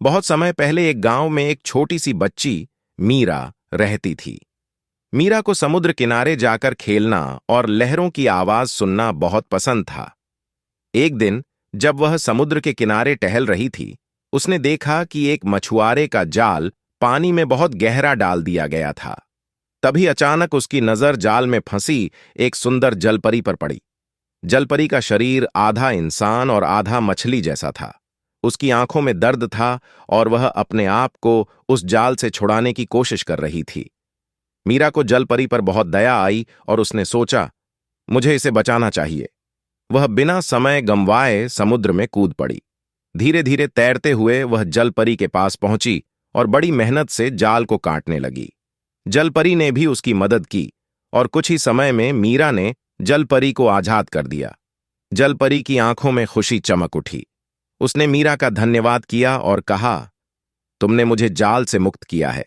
बहुत समय पहले एक गांव में एक छोटी सी बच्ची मीरा रहती थी। मीरा को समुद्र किनारे जाकर खेलना और लहरों की आवाज सुनना बहुत पसंद था। एक दिन जब वह समुद्र के किनारे टहल रही थी, उसने देखा कि एक मछुआरे का जाल पानी में बहुत गहरा डाल दिया गया था। तभी अचानक उसकी नजर जाल में फंसी एक सुंदर जलपरी पर पड़ी। जलपरी का शरीर आधा इंसान और आधा मछली जैसा था। उसकी आंखों में दर्द था और वह अपने आप को उस जाल से छुड़ाने की कोशिश कर रही थी। मीरा को जलपरी पर बहुत दया आई और उसने सोचा, मुझे इसे बचाना चाहिए। वह बिना समय गंवाए समुद्र में कूद पड़ी। धीरे धीरे तैरते हुए वह जलपरी के पास पहुंची और बड़ी मेहनत से जाल को काटने लगी। जलपरी ने भी उसकी मदद की और कुछ ही समय में मीरा ने जलपरी को आजाद कर दिया। जलपरी की आंखों में खुशी चमक उठी। उसने मीरा का धन्यवाद किया और कहा, तुमने मुझे जाल से मुक्त किया है।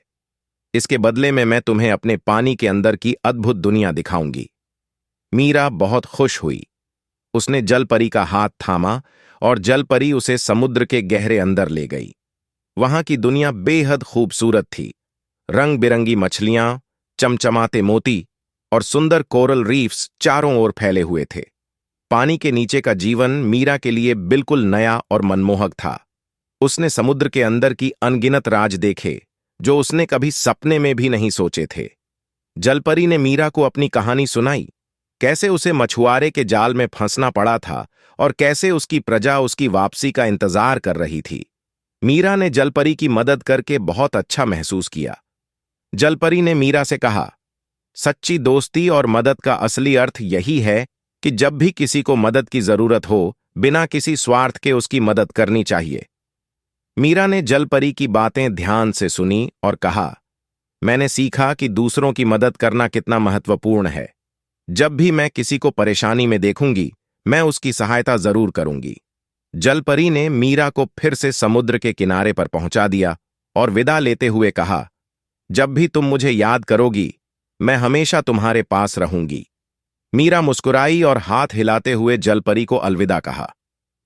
इसके बदले में मैं तुम्हें अपने पानी के अंदर की अद्भुत दुनिया दिखाऊंगी। मीरा बहुत खुश हुई। उसने जलपरी का हाथ थामा और जलपरी उसे समुद्र के गहरे अंदर ले गई। वहां की दुनिया बेहद खूबसूरत थी। रंग बिरंगी मछलियां, चमचमाते मोती और सुंदर कोरल रीफ्स चारों ओर फैले हुए थे। पानी के नीचे का जीवन मीरा के लिए बिल्कुल नया और मनमोहक था। उसने समुद्र के अंदर की अनगिनत राज देखे जो उसने कभी सपने में भी नहीं सोचे थे। जलपरी ने मीरा को अपनी कहानी सुनाई, कैसे उसे मछुआरे के जाल में फंसना पड़ा था और कैसे उसकी प्रजा उसकी वापसी का इंतजार कर रही थी। मीरा ने जलपरी की मदद करके बहुत अच्छा महसूस किया। जलपरी ने मीरा से कहा, सच्ची दोस्ती और मदद का असली अर्थ यही है कि जब भी किसी को मदद की जरूरत हो, बिना किसी स्वार्थ के उसकी मदद करनी चाहिए। मीरा ने जलपरी की बातें ध्यान से सुनी और कहा, मैंने सीखा कि दूसरों की मदद करना कितना महत्वपूर्ण है। जब भी मैं किसी को परेशानी में देखूंगी, मैं उसकी सहायता जरूर करूंगी। जलपरी ने मीरा को फिर से समुद्र के किनारे पर पहुंचा दिया और विदा लेते हुए कहा, जब भी तुम मुझे याद करोगी, मैं हमेशा तुम्हारे पास रहूंगी। मीरा मुस्कुराई और हाथ हिलाते हुए जलपरी को अलविदा कहा।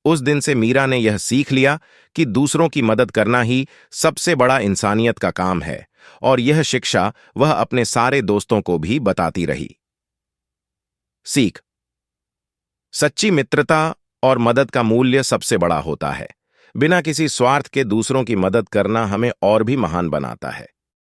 उस दिन से मीरा ने यह सीख लिया कि दूसरों की मदद करना ही सबसे बड़ा इंसानियत का काम है, और यह शिक्षा वह अपने सारे दोस्तों को भी बताती रही। सीख: सच्ची मित्रता और मदद का मूल्य सबसे बड़ा होता है। बिना किसी स्वार्थ के दूसरों की मदद करना हमें और भी महान बनाता है।